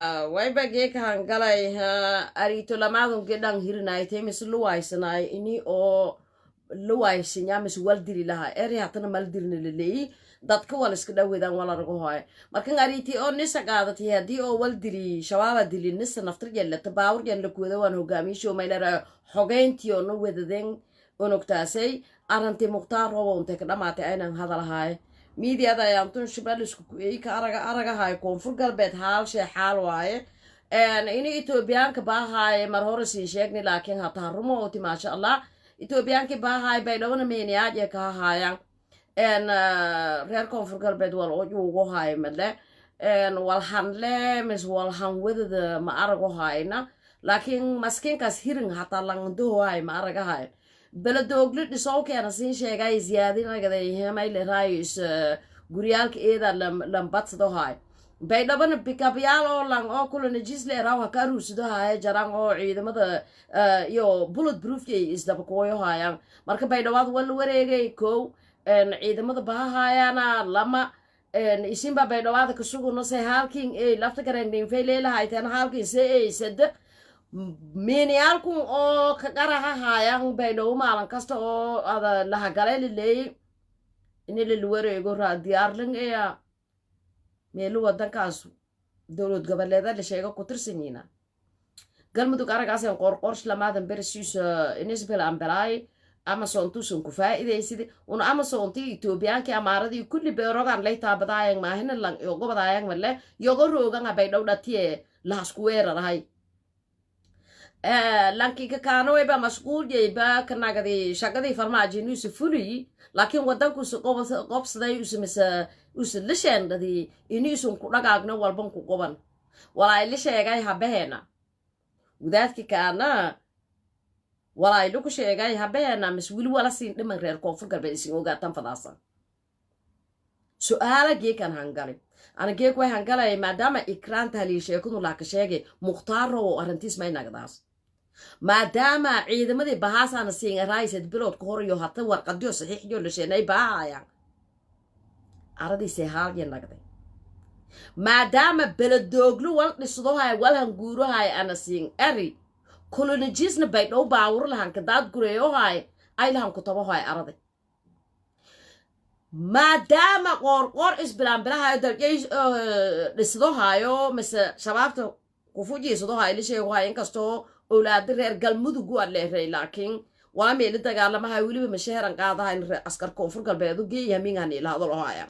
wayba geekahan galay arito lamadun gedhan hirinaaytay mis luwaysanaay ini oo luwaysinya mis waldiri lahaa eri hatana maldirna laleeyi dadka wal iska dhawedan walaragu hoy markan ariti oo nisa qaadatay haddii oo waldiri shabaaba dili nisa naftar yellata baawur yanla kuwada waan hogaamiisho maylara xogeyntii oo no wadadeen onogtaasay aranti mukhtaar roobo untay ka dhamaatay aynan hadalahaay miidiada ayaantun shibal isku ku'ey ka aragahay koonfur galbeed haalshee xaal waaye ini etoobiyaanka baahaaye mar hore siin sheegni laakiin hataa rumo oti maasha allah etoobiyaanki baahaay bay dhowna meeniyaadya ka hahaayaan reer koonfur galbeed wal ugu haay male walhanle mis walhan wadada ma arago hayna laakiin maskiinkaas hirin hataa langadohohay ma aragahay beladoogli dhisowkeena siin sheegay ziyaadinagadahemayle raayis guryaalka eeda lambadsadahay baydhabana bikabyaal oo lang oo kulana jisle raw haka aruursidahaye jaraan oo ciidamada iyo bullet proofkay isdabakooyohayaan marka baydhabaad wala wareegay kow ciidamada bahahayaana lama isinba baydhabaada kasuguna se halkin ey lafta garangdinfay leelahayteen halkin se ey sada miiniyaalkun oo ka qaraha haayaan baydhawo maalin kasta oo ada lahagalay laleeyay ini lala wareego diyaarling eya meelu wadankaasu dowlad goboleeda la sheego ku tirsanyiina galmudug aragaasen qorqorsh lamaadan berisiisa inisbel ambelaay amazontuusan ku faa'iidaysidi una amazontii etoobiyaanki amaaradii kulli beerogan lay taabadaayang maahina lang yogobadaayang male yogo rooganga baydhaw dhatiye lahasku weerarahay lankika kaanawayba mashquul yayba kanagadi shagadii farmaajinuusa fuliyi laakiin wadankuusa qobsaday usa la sheendhadii iniisun ku dhagaagno walban ku qoban walaay la sheegay habaheena wadaadki kaana walaay laku sheegay habaheena mis wili wala siin dhiman reer koonfur galbeed isin ogaatan fadaasan su-aala geekan hangalay ana geek way hangalay maadaama ikraanta halii sheekadu laaka sheegay mukhtaarrow arrintiis may nagdaas maadaama ciidamadii bahaasaana siin araysad biloodka hor iyo hata warqadyo saxiixyo la sheenay baahayaan aradiisay haalya nagday maadaama beladooglu wal dhisdohay walhan guurohay ana siin eri kolonijisna baydhow baawur lahan kadaad gureeyohay ay lahan kutabohay araday maadaama qoorqoor isbilaanbilahayo darjay dhisdohayo mise shabaabta kufujiisdohay la sheegohay inkastoo owlaada reer galmudug waa leeray laakiin waa meeli dagaalamahay weliba masheeran qaadahay askar koonfur galbeedu geeyamiingan ilaadolahaya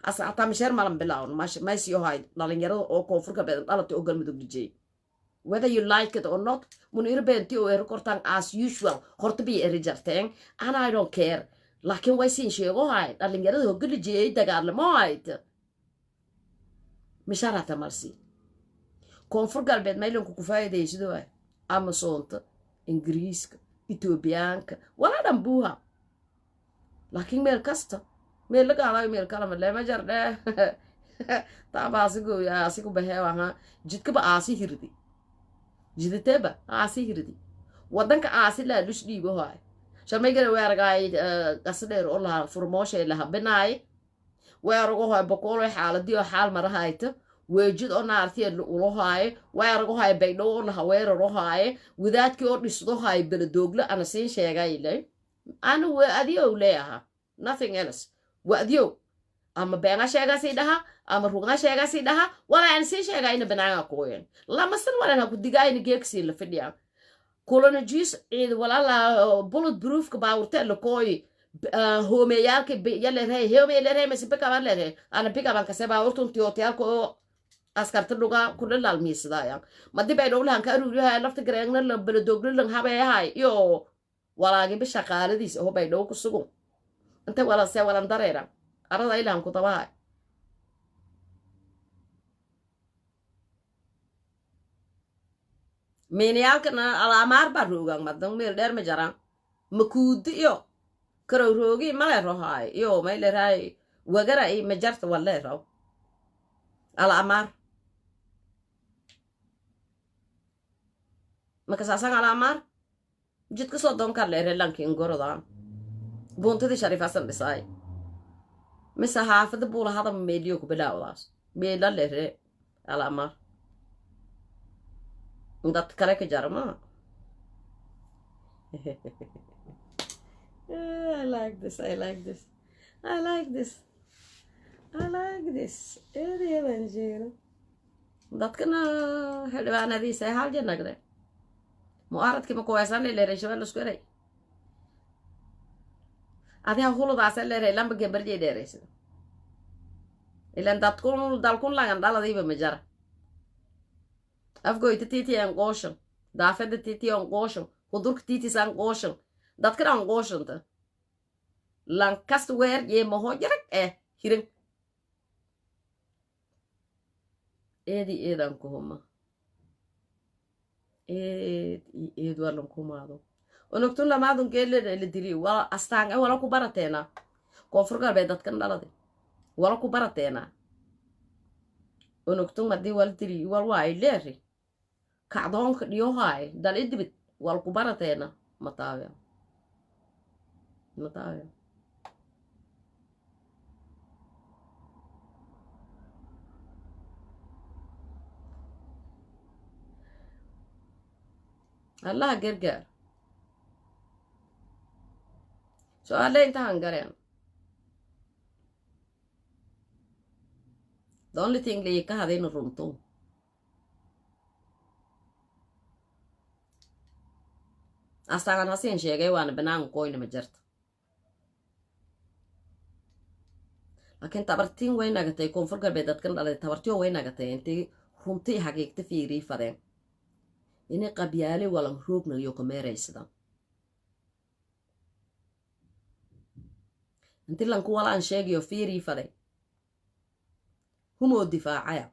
hasa hataa masheer malan bilawn maysiyohay dhalinyarada oo koonfur galbeed dhalatay oo galmudug dhijay whether you like it or not munir beenti oo eri kortaan as usual horta bay eri jarteen and I don't care laakiin way siin sheegohay dhalinyarada hogalijiyay dagaalamahayd misharata malsi koonfur galbeed maylanku ku faa'iidaysido amazonta ingiriiska etoobiyaanka wala dhan buuha laakiin meel kasta meel laga hadayo meel kalama lema jardhe taaba asigu baheewaha jidkaba aasi hirdi jiditeba aasi hirdi wadanka aasi laa lush dhiibahoay shamaygana weeragaay qasadheer oo laha furmooshay laha binaay weeragahoay boqolo xaaladii oo xaal marahayta weejid oo naartiya ulohaaye weeragahoay baydhow oo laha weerarohaaye wadaadkii oo dhisdohaay beladoogla ana siin sheegayle ana adiyow leeyaha nothing else wadiyow ama beenga sheegasi dhaha ama ruga sheegasi dhaha wala aan siin sheegayna banaanga kooyen lamasan walana ku digayna geeksi la fidhiya colonijis ciid walaala bullet proof ka baawrta la kooy hoomeyaalka yaleeray hoomeyaleeray masibaka leeray ana bika banka seba urtunti hotelka oo askarta dhuga kulal miisdaaya madi bay dhowlahan ka aruuriyahay lafta gareegna la beladoogli lan habeeyahay iyo walaagi bisha qaaladiis oo bay dhow ku sugu inta wala se walan dareera arada ilahan ku tabahay meeniyaakana alaamaar baa roogaan madan meel dheer ma jaraan makuudi iyo karow roogi male rohaay iyo mayleerahay wagara ay majarta wale raw alaamaar makasaasan alaamaar jidka soo doonka leere lankiin gorodaan buuntadii shariifasan dhisaay mise haafada buula hada meeliyo ku bilaawdaas meela leere alaamaar dad kale ka jara ma I like this I like this I like this I like this eedeedan jeedo dadkana xildhibaanadiisa ay hal janagde mu'aaradkii ma kuwaysan leeyahay shabeelle isku eray adiga huludaas leeyahay lamba gabarjay dheeraysa ilan dadkun dalkun lagan dhaladiiba ma jara afgoyta titi aan qooshan daafada titi aan qooshan hudurka titi aan qooshan dadkan aan qooshanta lankast weer yee maho jarag hirin eedan kuhuma eed walan kumaado onogtun lamaadun geelle la dili wala astaan wala ku barateena koonfur galbeed dadkan dhalade wala ku barateena onogtun madii wal dili wal waay leeri kacdoonka dhiyohaay dal idibid wal ku barateena mataaga الله قرقر سؤال انت هنقرين the only thing اللي يكهدين الرمطون أستغل هسين شيء وانا بنان قوين مجرت لكن تبرتين وين نقطة يكون فرق بيدات كن على تبرتيو وين نقطة انت رمطي حقيقة في ريفرين إني قبيالي ولا مهروب من اليوم ميريسدا انت لانكو ولا انشاقيو في ريفرين هم الدفاعية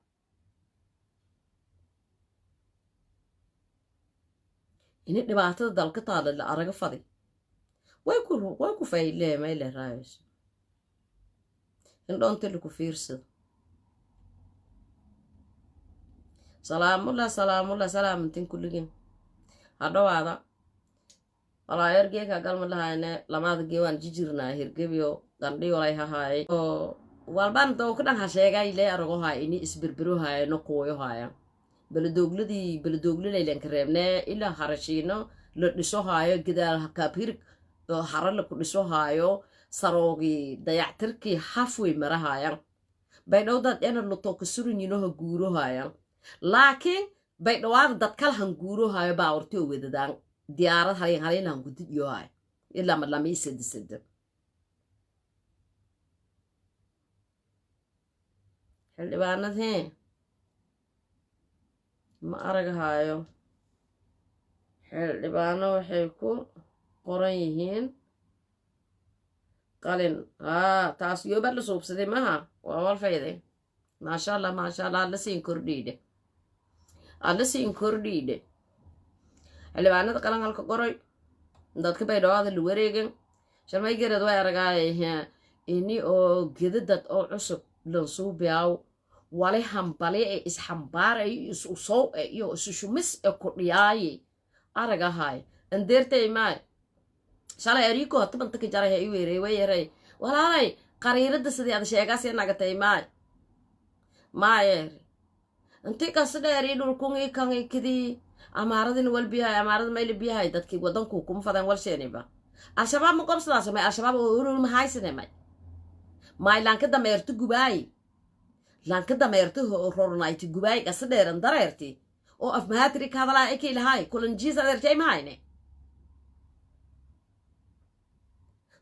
إني دبعتها دالك طالة اللي أرقى فضي ويكو فايلة ما إلا رايش إن دونت لكو فيرسد سلام الله سلام انتين كلين هذا هذا ولا يرجيك أقل من لها إنه لما تجيوان جيجرنا هيرجيو قندي ولا هاي والبان تو كنا هشيجا إلى أرجوها إني إسبربروها نقويها بلدوغلي لين كريمنا إلا هرشينو لنسوها كده كابير هرل كنسوها سروقي ديعتركي حفوي مرها بينو داد أنا لطوك سورين ينوه جوروها لكن بينو داد كلهم جوروها باورتيو ويدان ديارة هاي لهم قد يوهاي إلا ما لم يسد اللي بعنا ذي ما أرجعهايو اللي بعنا وحيكو قريهين قالين تاسيو برلسوب سدي معها وأول فايدة ما شاء الله لسين كرديده اللي بعنا تقلنا على القري دتك بيدو هذا الوريجن عشان ما يجرد ويا رجاي إني أو جددت أو عصب لنصوب ياو wali hambali ee isxambaaray isu soo iyo isu shumis ee kordhiyay aragahay andeertay maay shalay ariiko tabanta ka jaray ay weeray weeray walaalay qariirada sidii aad sheegaasay nagatay maay intii ka sidii dhulkun ee kan kidi amaaradin walbiyahay amaarad mayl biyahay dadkii wadanku kuma fadan walsheeniba ashabaab ma qabsadaas ma ashabaab oo urur ma haysanay maay laanka dameertu gubaay لانك دميرته رورنايتي جواي قصدير اندريرتي او اف مهاتري كادلا اكي لهاي كلن جيس ادرتي ماينه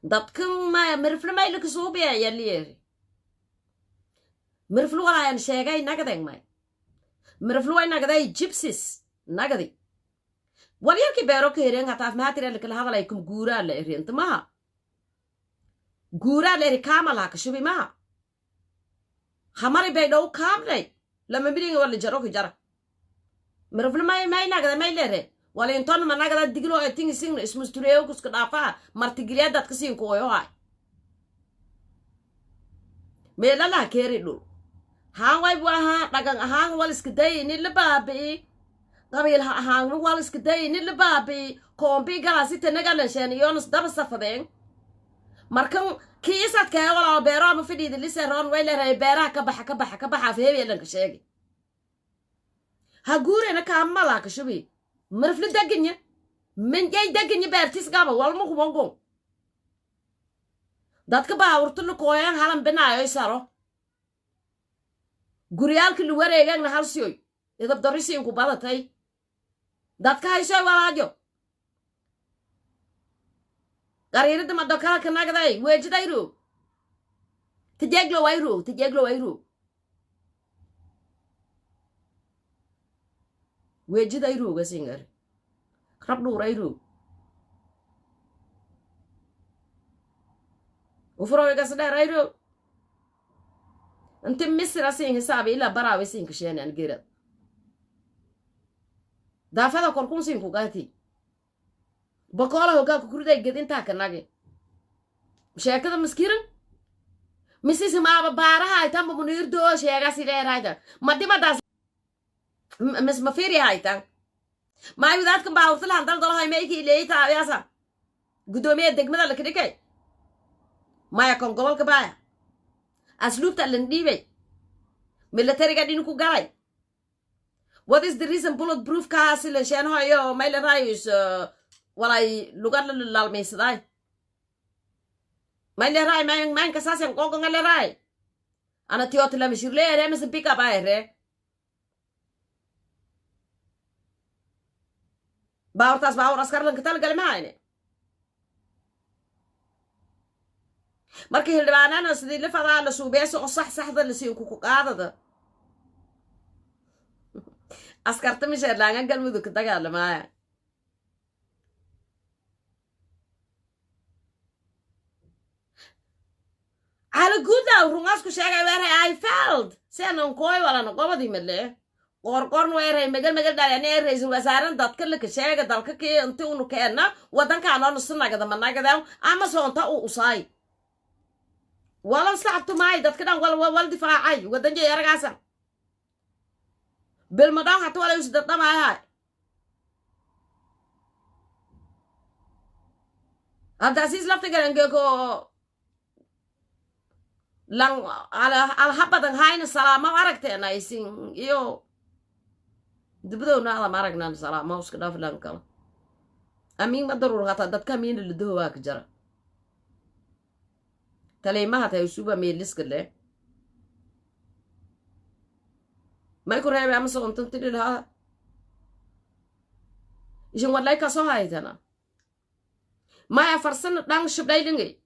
دبكن ما مرفل ما يلك صوبيا يليري مرفل ولا ين شيغاي نغدين ماي مرفل واي نغداي جيبسيس نغدي وليركي بيرو كيرين هتاف مهاتري لك هذا لايكم غورا ليري انت ما غورا ليري كاملا كشبي ما خماري بيدو كاملي لما بيدين ولا جروك جرا مرفل ما ناقدا ما يلره ولا انتون ما ناقدا ديغلو اتين سين اسمو ستوريو كسك دافا مرتغليا دات كسين كويو هاي ميلا لا كيري دو هان واي بوها دغان هان والسك داي ني لبابي قبيل هان والسك داي ني لبابي كومبي غلاسي تنغال شين يونس دبا سفدين markan kiisad ka wala beero ma fidid li seeron way leeyahay beeraha ka baxa fi heebi lanka sheegi هقول أنا كامل لك شبي مرفل دقني من جاي دقني بارتيس قابا والمخ بونقون دادك باورتلو كويان هالم بنايو يسارو قريالك اللي وريقان نهالسيوي إذا بدرسين كوبادتاي دادك هايسوي ولاجو قريرد ما دوكالا كناغداي ويجدايرو تجيغلو ويرو ويجدايرو غسينغر خربدو رايرو وفروي قصدا رايرو انت مصر سين حسابي الا براوي سين كشين ان غيرت دافدا كوركون سين كوغاتي بقولا هوغا كوكرداي غدينتا كناغي شيكدا مسكيرن مسيس ما بارها ايتام منير دو شيغا سيدير هايدا مدي ما داس مس مفيري هايتا ما يودات كم باوصل هندل دول هاي ميكي ليتا ياسا غدومي دغمدا لكديكاي ما يكون قبل كبايا أسلوب تلنديبي military قاعدين كو جاي what is the reason bulletproof كاسل عشان هايو ما إلى رايس ولا لغات للميس داي ما إلى راي ما إنكساس ينقوق على راي أنا تيوت لا مشير ليه رأي مثل بيك أباير باورتاس باور أسكار لن كتال قال معايني markii hildhibaanana sidii la fadaa la suubeeso oo saxda la sii ku qaadada askarta misheer laanga galmudug ka dagaalamaya ala guuda rungaas ku sheegay weeray I failed seenan kooy wala qobadi male qorqorn weeray magal dhalanay ra'iisul wasaaran dadka la ka sheega dalka kee inta uu keena wadanka aan nusnagada managada ama soonta uu usay ولا صعبت معي دت كده ولا دفاعي ودنجي يا رجاسة بالمدام حتى ولا يسدد معي هاي عبد العزيز لفت كده لان على حبة هاي السلامة وعركتي أنا يسين يو دبدو نالا ما رجنا السلامة وش كده في لانكلا أمين ما ضروري هذا دت كمين اللي دهواك جرا تلي ما هتا يسوبا ميلس كله ما يكون هاي بعمل صغن تنتظر لها يجون ولا يكسو هاي تنا ما يفرسن دان شبلاي لنجي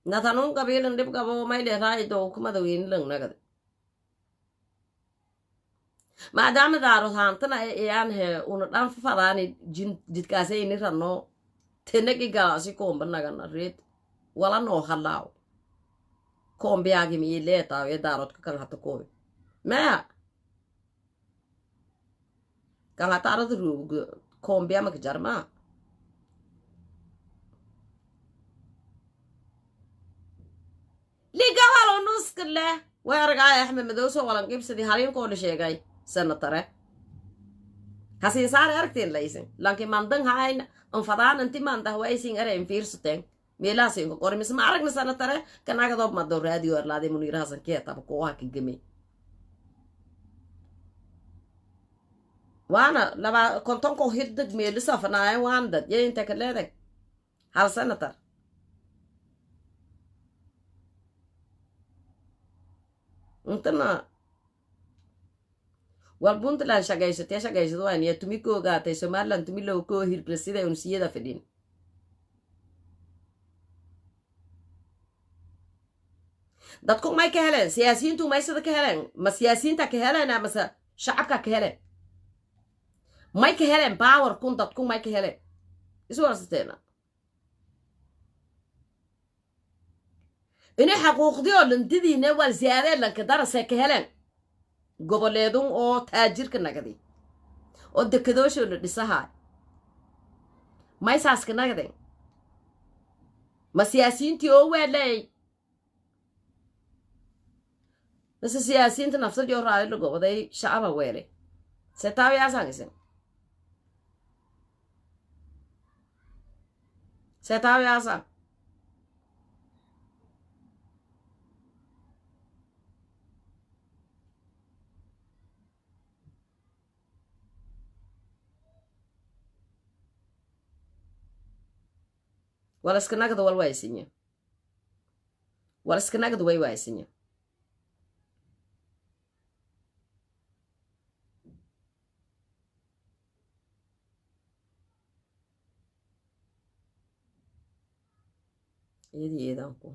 نتانون قبيل ندب قبو ما يلي راي دو كما دوين لن نقد ما دام دارو هانتنا ايان هي ونطان ففراني جدكاسي نيرانو تنكي غاسي كوم بنغان ريت ولا نو خلاو كوم بياغي مي ليتا ويداروت كان حتى كوي ما كان حتى ردرو كوم بيا مكجرما لي قالوا نص كله ويرجع احمد مدوسو ولا نجيب سدي هارين كل شيء جاي سنة ترى هسي صار أركتين ليسن لكن من ضمن هاي انفضان انت ما انت هوايسين أرين فيرستين ميلاسين كوري مس ما عرقنا سنة ترى كان أقدر ما دور راديو أرلادي منير حسن كيه طب قوها كجمي وانا لما كنت انكو هيدك ميلسا فناي واندد يا انت كلادك هل سنة ترى انتنا والبنتلان شقايست وين يا تمي كو غاتي سومالان تمي لو كو هيركلسيدا ونسيدا فدين dadku may ka heleen siyaasiyiintu may sida ka heleen ma siyaasiyiinta ka heleen ama shacabka ka heleen may ka heleen power kun dadku may ka heleen isu warsateena inay xaquuqdii oo landidiina wal siyaadeen lanka darasay ka heleen goboleedun oo taajirka nagadi oo dekedoosho la dhisahay may saaska nagaden ma siyaasiyiintii oo weelay بس السياسيين تنفس جو راي لغو بدي شعب ويلي ستاوي اسان ستاوي اسان wala iska nagada wal waaysinya wala iska nagada way waaysinya eedan ku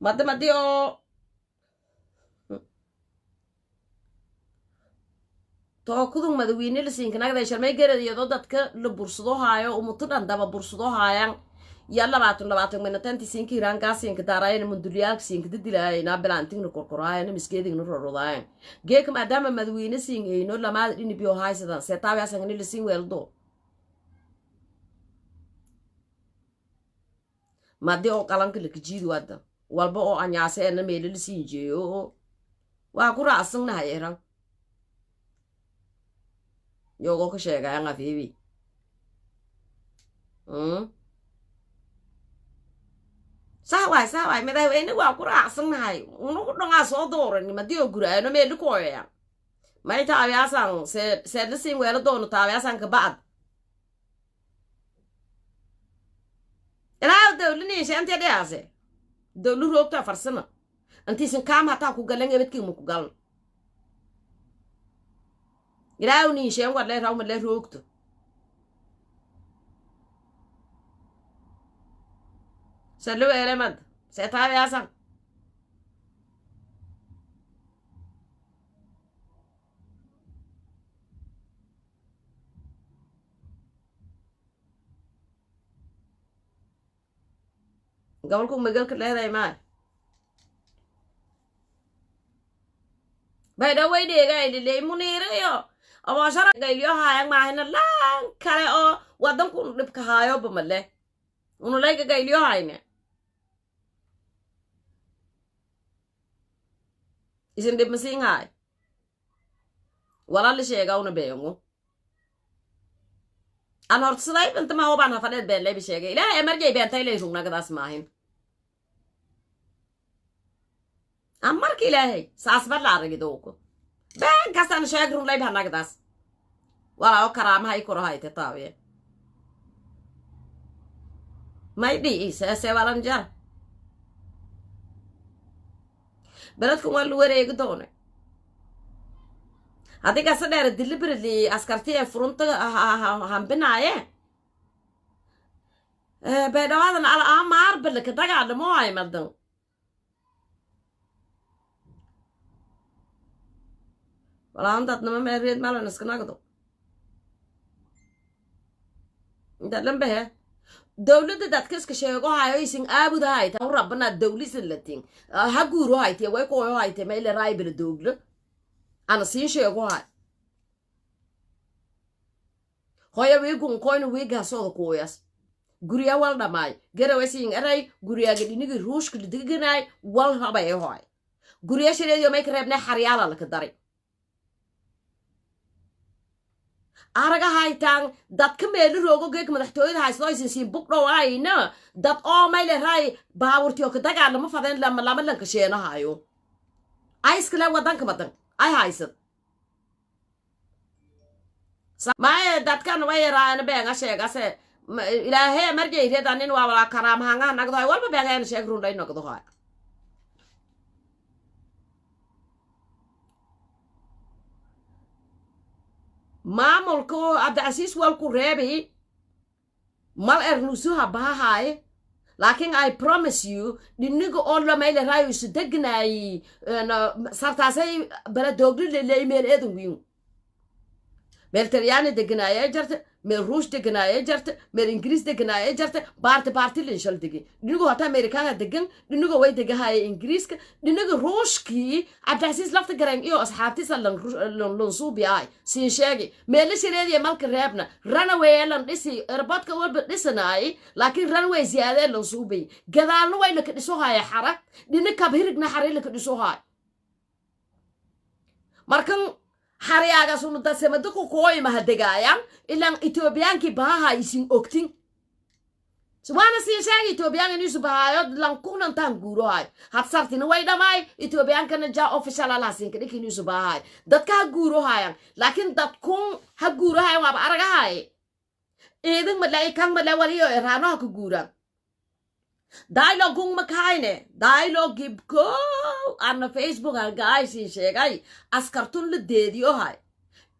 madamadio tookudun madawiine la siinka nagday sharmay garadiyo dadka la bursado haayo umutudan daba bursado haayaan ya 20 minutes siinka iraan ka siinka daarayna munduliyal siinka didilaayna bilaantina korkoraayna miskeedina rorodaayna geeka maadaama madawiine siinayno lama dhini biyo haysadan seetaabi asangani la siin weeldo madii oo qalanka la kijiid wada walba oo anyaasayna meel la siin jeeyo waa ku raasanahay eran yogo ka sheegay nga fiibi saaway madaxweyne waa ku raacsanahay unu ku dhangaa soo dooran madii oo guraayno meel ku ooyaya may taabiyaasan se la siin weelo doono taabiyaasan ka baad ilaa dawlini shanta dhiyaase dawlu roogta farsana antiisan kaam hataa ku galan ebadkii mu ku galan ilaa uni sheen wad le raw le roogto salo elemad se taabiyaasan gobolku magalka leedahay ma bay dhaway dhigay ilay muniirayo ama shara gayliyo haayang maahina laan kale oo wadanku dhibka haayo bamale unu layga gayliyo hayne isin dhib masiin haay wala la sheega una beeyangu an hortsaday inta ma hobaan hafadeed been leebi sheegay ilaahay marjay beentay leey rugnagadaas maahin amarka ilaahay saas bad la aragidooku been kastan sheeg run leebi hanagadaas wala oo karaamaha ay koro hayte taawiye may dhii se walan jar beledku waa lu wareegi doone adiga sadheer deliberately askarti ee furunta hambinaaye beedhawaadan ala amaar balka dagaadhamo ay madan walaantaad nama meereed malan iska nagdo inta dhanbehe dawladda dadka iska sheego hayo isin aabuda hayta rabbana dawlisan latin ha guuro hayte way kooyo hayte meele raybila dooglo ana siin sheego hay hoya wiigun koyna wiigaa sooda kuuyas guriya wal dhamaay garawa siin eray guriyaaga dhinigi ruushka diganaay wal habay hoy guriya shireeyo may ka reebnay xaryaala la ka daray araga haytaan dadka meelu roogo geek madaxtooyada haysto aysan siin bug dhowayna dad oo mayle ray baawurtiyo ka dagaalama fadeen lama lanka sheenahayo ay iskale wadanka madan ay haysad maaye dadkan way raayna beenga sheegase ilaahay marjay reedanin waa wala karaamahanga nagdo walba beenga sheeg runday nagdo hay maamulku Abdulaziz walku reebi mal ernusuha bahaay laakiin I promise you diniga oo la meelay raayo isu degnay sartaasay bala doogli leey meel eedan wiin meel Talyaani degnaaye jarta meel Ruush degnaaye jarta meel Ingiriis degnaaye jarta baarti linshal degi diniga hata Amerikaanka degan diniga way degahay Ingiriiska diniga Ruushkii Abdulaziz lafta garan iyo asxaabtiisa lan suubi ay si sheegi meel shireediye malka reebna runaway lan dhisi airportka walba dhisanaay laakiin runaway ziyaade lan suubi gadaalna way la ka dhiso haya xarag dinika hirigna xariir la ka dhiso hay markan xariyaaga sunu dasemada ku kooyma hadegaayaan ilaan Ethiopiyaankii baaha isin ogtin وانا سيشاقي توبيان اني سبهايو لانكونا انتان قورو هاي هاتسارتين ويدا ماي اتوبيان كان جا اوفيشال علاسين كده كني سبهاي دادك هاقورو هاي لكن دادكون هاقورو هاي واب ارغا هاي ايدن مدلاي كان مدلاي وليو ارانو هاكو قورا دايلوغون مكاينة دايلوغ جيبكو انا فيسبوك هالقاي سيشاقي اسكرتون لديديو هاي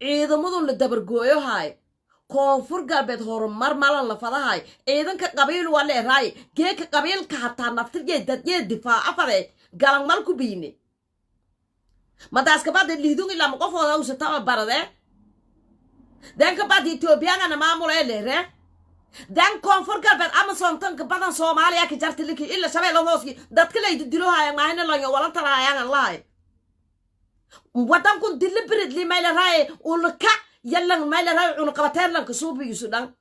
ايدن مدون لدبرقويو هاي koonfur galbeed horumar malan la fadahay ciidanka qabiil waa leeyahay geeka qabiilka hataa naftirgeed dadyeed difaaca fade galan mal ku biine madaas ka baad liidun ila qofooda uu sitaba barade dan ka baad Ethiopia na maamul ee leere dan koonfur galbeed Amazon tan ka badan Soomaaliya ka jartay liki illa shabeelo hooski dadka leeyd dilo hayan maahina la wala tarayaan Allah wadan ku deliberate li meel raay ulka يلّن ما إلى رأي عنقبتين لن كسوبي يسودان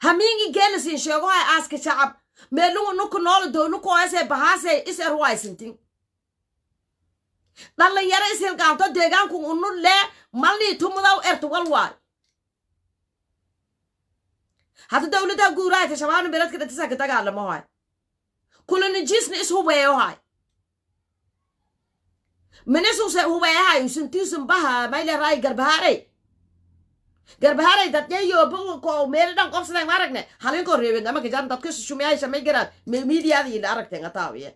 هميني جالسين شغوها أسك شعب ملون نوك نول دو نوك واسه بحاسه إس أرواي سنتين لأن يرى إسهل كانتو ديغان كون أنو لا مالي تمداو إرتوال واي هذا دولة دا قوراي تشوان بلد كده تساك تاقال لمهاي كل نجيسن إس هو بيهو هاي من إسو هو بيهاي وسنتين سنبها ما إلى رأي قربهاري garbaharay dadyayo buuko meelan qofsadan aragne halin ko reebin ama gajan dadku shumiyay samay garad media ila aragteen ataawiye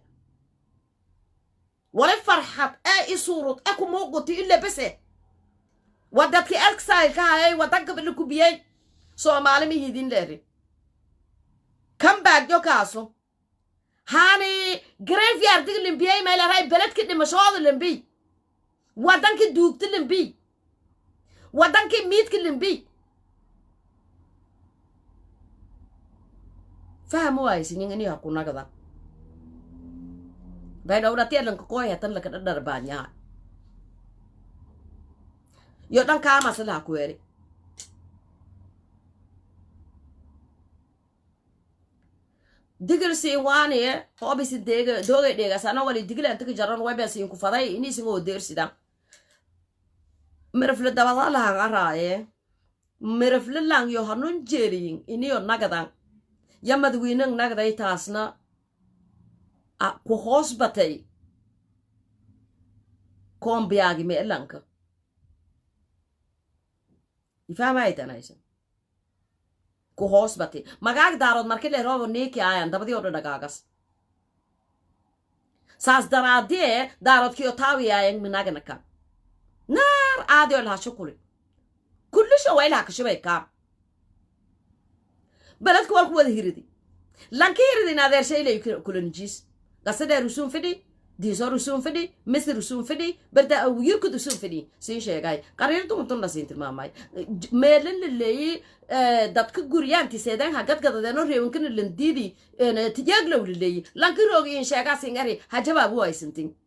wala farxad ay isurut aku muuqati illa base wadadki alksay ka hay wadanka bil ku biyay Soomaali mi hidin leeri kam baag yo kaaso hani graveyard diglim biyay ma ila ray beledki dhimashooda limbi wadanki duugti limbi wadanki miid kilimbi fahamu ay sininga ni hakuna kada bayda ura tiyan ko koya tan la kada darbanya yo dan ka masala ku eri digir si wani hobisi dega sana wali digil anta jaran waba sin ku faday ini singo dersida مرفل دبادالها غرايه مرفل لان يو هنون جيرين إني يو نقدان يمد وينن نقداي تاسنا كوهوس باتي كون بياغي ميلانك يفهم ايتا نايسن كوهوس باتي مغاق دارود مركي لي روبو نيكي آيان دبادي ودو نقاقس ساس درادي دارود كيو تاوي آيان مناغنكا نار عادي لها شكل كل شيء ويلها كشبه كام بلدك والقوة هيردي لانك هيردي نادر شيء لي كل نجيس قصدا رسوم فدي ديزو رسوم فدي مثل رسوم فدي بردا او يركض رسوم فدي سي شيء جاي قريرتو متون نسيت ماماي ميلن اللي دتك غوريان تي سيدان حاجات قدادنو ريونكن لنديدي ان تياغلو اللي لانك روغي ان شيغا سينغري حجبا بو ايسنتين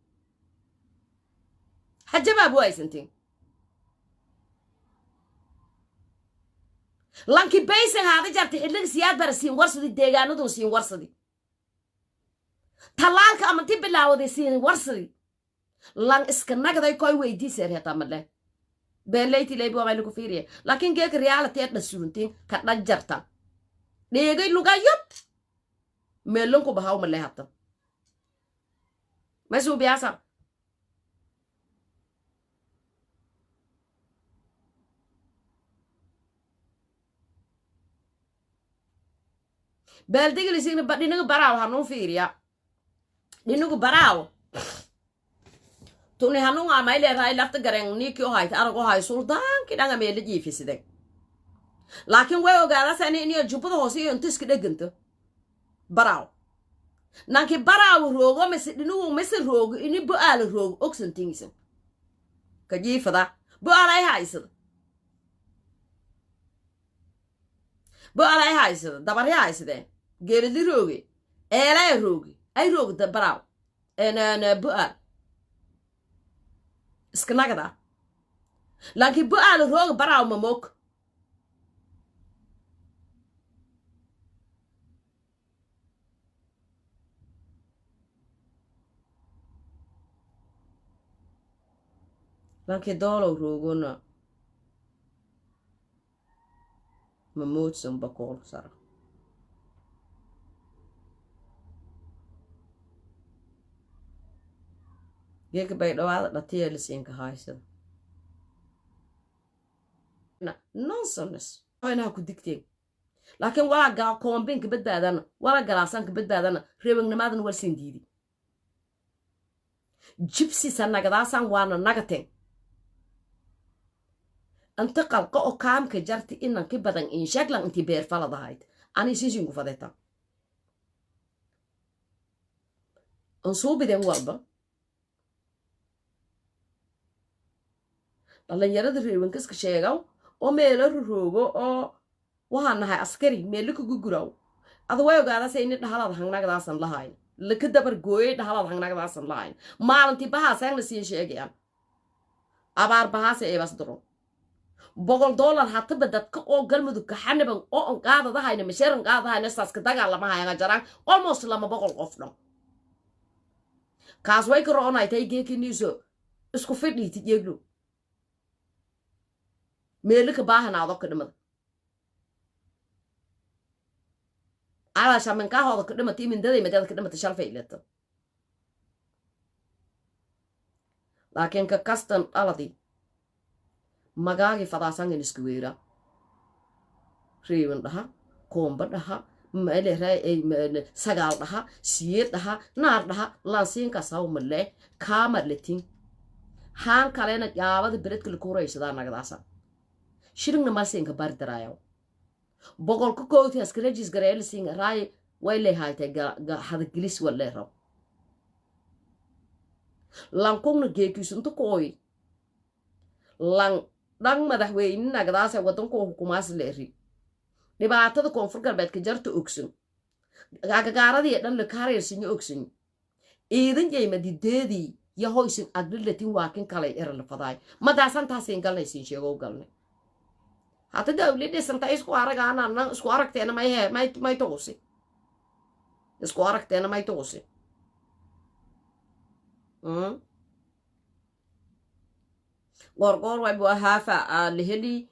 حجبا بو ايسنتين لانكي بيسن هذا جرت حلق سياد برسين ورصدي ديغانو سين ورصدي تلالك امنتي بلاودي سين ورصدي لان اسكنغداي كوي ويدي سير هتا مله بليتي لي بو مالكو فيري لكن جيك ريالتي دسونتين كدا جرتا ديغاي لوغا يوب ميلونكو بهاو مله هتا مسو بياسا بلدي اللي سين بدي نيجي براو هنو فيريا نيجي براو توني هنو عمايل راي لفت جرين نيكيو هاي تارجو هاي سلطان كده عمايل جي في سيدك لكن ويا وقالا سنة إني أجيبه هوسي أنتس كده جنته براو نانكي براو روغو مثل روغ إني بقال روغ أكسن تينسن كجي فدا بقال هاي سد بقال هاي سد دبر هاي سد جيردي روغي إلا روغي أي روغ دبراو أنا بقال اسكناغدا لكن بقال روغ براو مموك لكن دولو روغونا مموت سنبقول صراحة geeka bay dhawaada dhatiya lasiinka haysada nonsense inaha ku digteen laakiin walaa koombinka badbaadana walaa galaasanka badbaadana reebangnimaadan war siin diidi jibsisa nagadaasan waana nagateen anta qalqa oo kaamka jarti inanki badan in shaglan intii beerfaladahayd ani siisinku fadeeta ansuubideen walba dhalinyarada reebankaska sheegaw oo meelo roroogo oo waxaan nahay askari meelo ka guguraw ada way ogaadase ini dhahalada hangnagdaasan lahayn laka dabar gooyay dhahalada hangnagdaasan lahayn maalintii bahaasaan la siin sheegayaan abaar bahaase eebas duro $100 hataba dadka oo galmudug kaxanaban oo an qaadadahayna masheeran qaadahayna saaska dagaalamahayaga jaraan almost 200 qof dhan kaas way karoonay tay geekiniiso isku fidhiiti jeeglo meelka baahanaado ka dhimada علشان من كهذا كلمة من داي مدى كلمة شرفة إلته لكن ككستن ألدي مجاعي فضاسان السكويرة ريون لها كومبر لها ماله راي سجال لها سير لها نار لها لانسين كساو ملة كامر لتين هان كلنا جاود بريت كل كورة يصير نقداسا شيرنا ما سين كبار درايو بقول كوكوتي أسكريجيس غريل سين راي ويلي هاي تجا هذا جلس ولا رب لانكون نجيكيس انتو كوي لان مدح وين نقداسة وتنكو حكوماس ليري نبعته ده كونفرقر بيت كجرت أكسن عقارة دي أدن لكارير سيني أكسن إذن جاي مدي دادي يهوي سين أقل لتين واكين كالي إرل فضاي ما داسان تاسين قلنا يسين شيغو قلنا حتى دولي سنتا اسكو عرقانا أنا اسكو عرقتين ما يتوسي اسكو عرقتين ما يتوسي غورغور ويبو هافا لهلي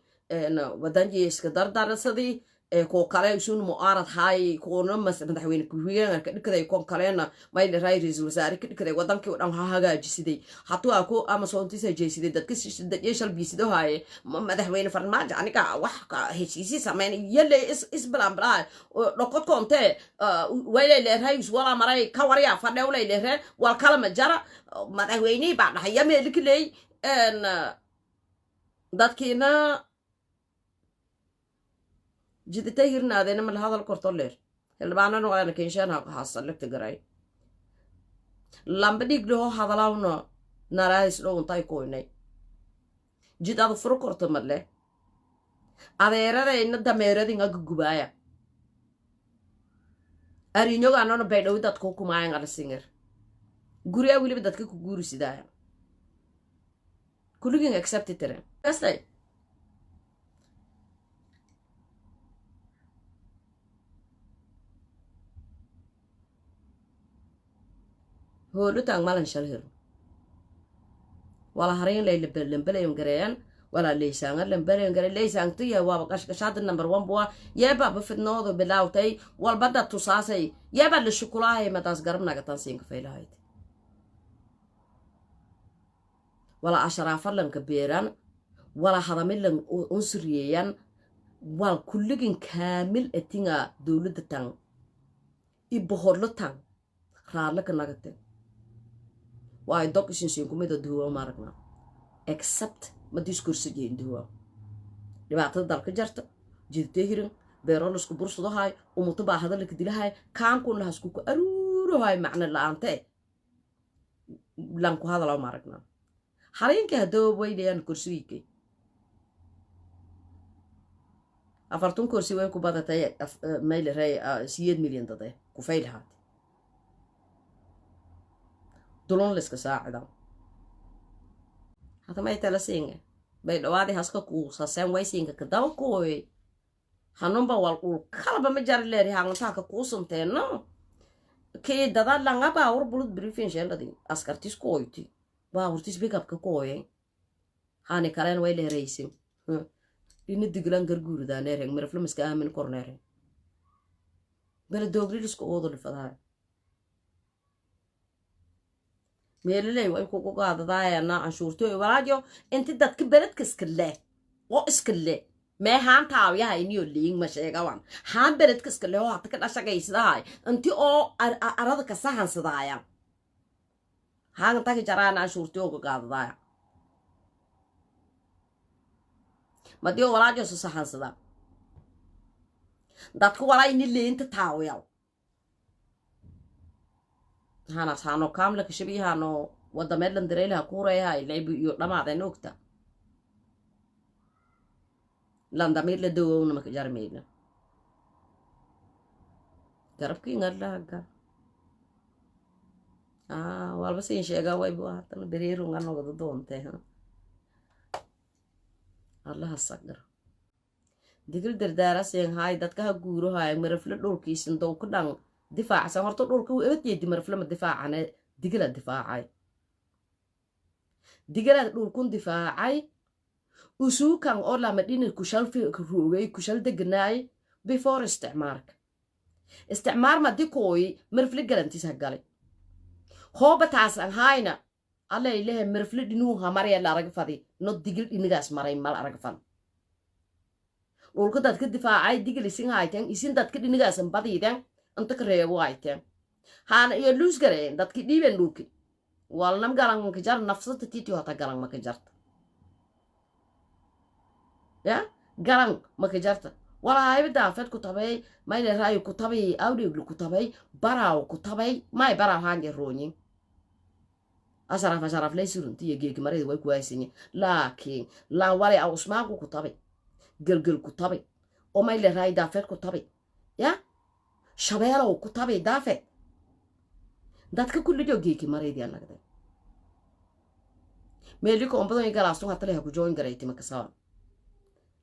ودانجي اسكدار دارسدي كو كالي يسون معارض هاي كونا مدحوين كوهيان كده يكون كالينا ما يلي راي رئيس الوزراء كده ودانكي ودان هاغا جيسيدي حتو اكو امازونتيسا جيسيدي دادكس يشال بيسيدو هاي مدحوين فرماج يعني كا wax heshiisi sameyn yele is balan balan lokod konte wayle le rays wala maray ka wariya fadhawlay le re wal kala majara madaxweyni baa dhaxaya meelkilay dadkiina جدتي هيرنا هذا من هذا الكرتولير اللي بعنا نوع أنا كينشان حاصل لك تجري لما بديك له هذا لونه نرايس لون تاي كويني جد هذا فرق كرتمله هذا يرى إن الدمير دينغ جوبايا أرينيو أنا بيدو دات كوكو معين على السينجر غوريا ويلي بدات كوكو غوري سيدايا كله جين accept ترى بس هو لوتان مالن شرهر ولا هرين لي لمبليم غريان ولا ليسان لمبليم غري ليسان تي waa qashqashaad number 1 bua yeeba bafidnoodo bilaawtay walbada tusaasay yeeba la shukulahay madaas garabnaga tan siin ka faylahayd wala asharaafan lan ka beeran wala hadamil lan unsuriyan wal kulligin kaamil etinga dawladda tan ibohorlo tan raadla ka nagate waa dog isin kumida duwa maragna except ma diskursi jeen duwa dhibaatada dalka jarta jidtay hirin beero la isku bursado hay umuto baa hadal ka dilahay kaan ku laha isku aruuro hay macna laante lan ku hadal maragna halinka hadoo wayleen kursiga afartun kursi way ku badatay meel ray 7 milyan dad ku faylha دولون لسه ساعدة هذا ما يتلسينه بيدوادي هسكا كوسا سام ويسينك كداو كوي هنوم بوالقول كلبا مجار ليري هانو تاكا كوسن تينا كي دادا لانغا باور بلود بريفين شيلا دي اسكارتيس كويتي باورتيس بيكاب كوي هاني كالين ويلي ريسين إن دقلان غرغور دا نيرين مرفلو مسكا من كورنيرين بلا دوغري لسكو اوضو لفضاها meeliley way kugu qaadadaayana canshuurtooy walaajo inti dadka beledka iskale oo iskale mee haan taawiyaha iniyo liing ma sheegawan haan beledka iskale oo hata ka dhashagaysadahay inti oo arada ka sahansadaaya haan taki jaraana canshuurtooy qaadadaaya madio walaajo so sahansada dadku walaa ini leenta taawiyaw hana saano kaamla ka shabiihano wadameedlan dareelaha kuureeyaha ilaybu iyo dhamaadeen ogta landamir la dawowna maka jarmeedna garabkii ngadlaaga walba siin sheegaa waybu ahaatana bereerunga noqdo doontee allaha sagar digil dardaaraseen haay dadka ha guurahaay marafle dhulkiisin dow ka dhan difaacsan horta dhulka uu ebadeedi marafle ma difaacane digila difaacay digila dhulkun difaacay usuukan oo lama dhinin kushal roogay kushal deganaay before isticmaar ma dikooy marafle galantiis ha galay hooba taasan hayna alla ilaha marafle dhinuuha marya la arag fadi no digil dhinigaas maray mal arag fan dhulka dadka difaacay digil isin hayteen isin dadka dhinigaasan badiiden anta ka reebo hayteen haana iyo luus gareen dadki dhiiben dhulki walnam galan maka jar nafsata titi hota galan maka jarta ya galan maka jarta wala hayba daafed ku tabay mayne raayo ku tabay awdheeglu ku tabay baraaw ku tabay may baraaw haange roonyin asaraf laysurunti iyo geeki marayda way ku haysanyi laakiin laan walay aw usmaanku ku tabay gelgel ku tabay oo mayle raay daafed ku tabay ya shabeelow ku tabay daafed dadka kullijo geeki maraydi anagday meeliko ombadooyin galaastun hataleha ku join garayti makasawan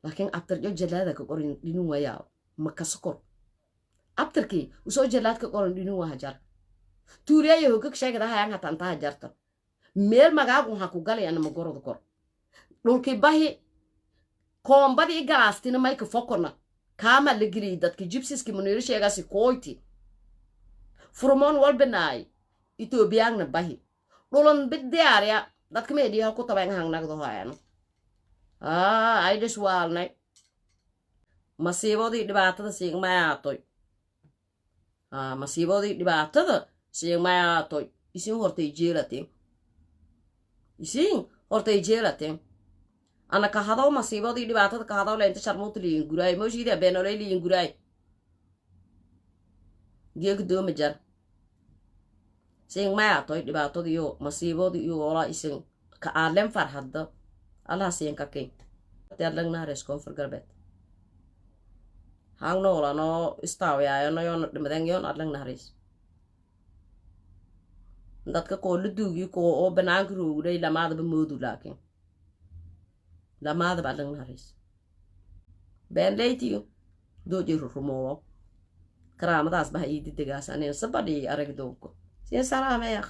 laakiin abtarjo jalaada ka qorin dhinun wayaa makasakor abtarkii usoo jalaad ka qorin dhinun waa hajar tuuriyayo hogag sheegada hayaan hatantaa hajarta meel magaagun ha ku galay anama gorod kor dhulkii bahi koombadii galaastina mayka fokona kaama la geliyay dadka jibsiski muniiro sheegaasi kooyti furmoon walbanaay etoobiyaangna bahi dhulan bidiyaarya dadka meedhiyaha ku tabayn hangnagdo hayano aydhis waalnay masiibadii dhibaatada siigmayaatoy masiibadii dhibaatada siigmayaatoy isin hortay jeelateen ana ka hadaw masiibadii dhibaatada ka hadaw leenta sharmuuta liyin guraay mooshiida beenolay liyin guraay geeg dooma jar siigmayaatoy dhibaatadiyo masiibadii iyo walaa isin ka aadlen farhadda allah siin ka keen dadlagnares koonfur galbeed hang noolano istaawiyaayono yoona dhimaden yoon adlagnares dadka koo la duugi koo oo banaanka roogday lamaadaba moodu laakiin lamaadaba adlagnares been leytiyo dooji rumoowo karaamadaas baha ii didegaas anina sabadhii arag doogko siin salaameeq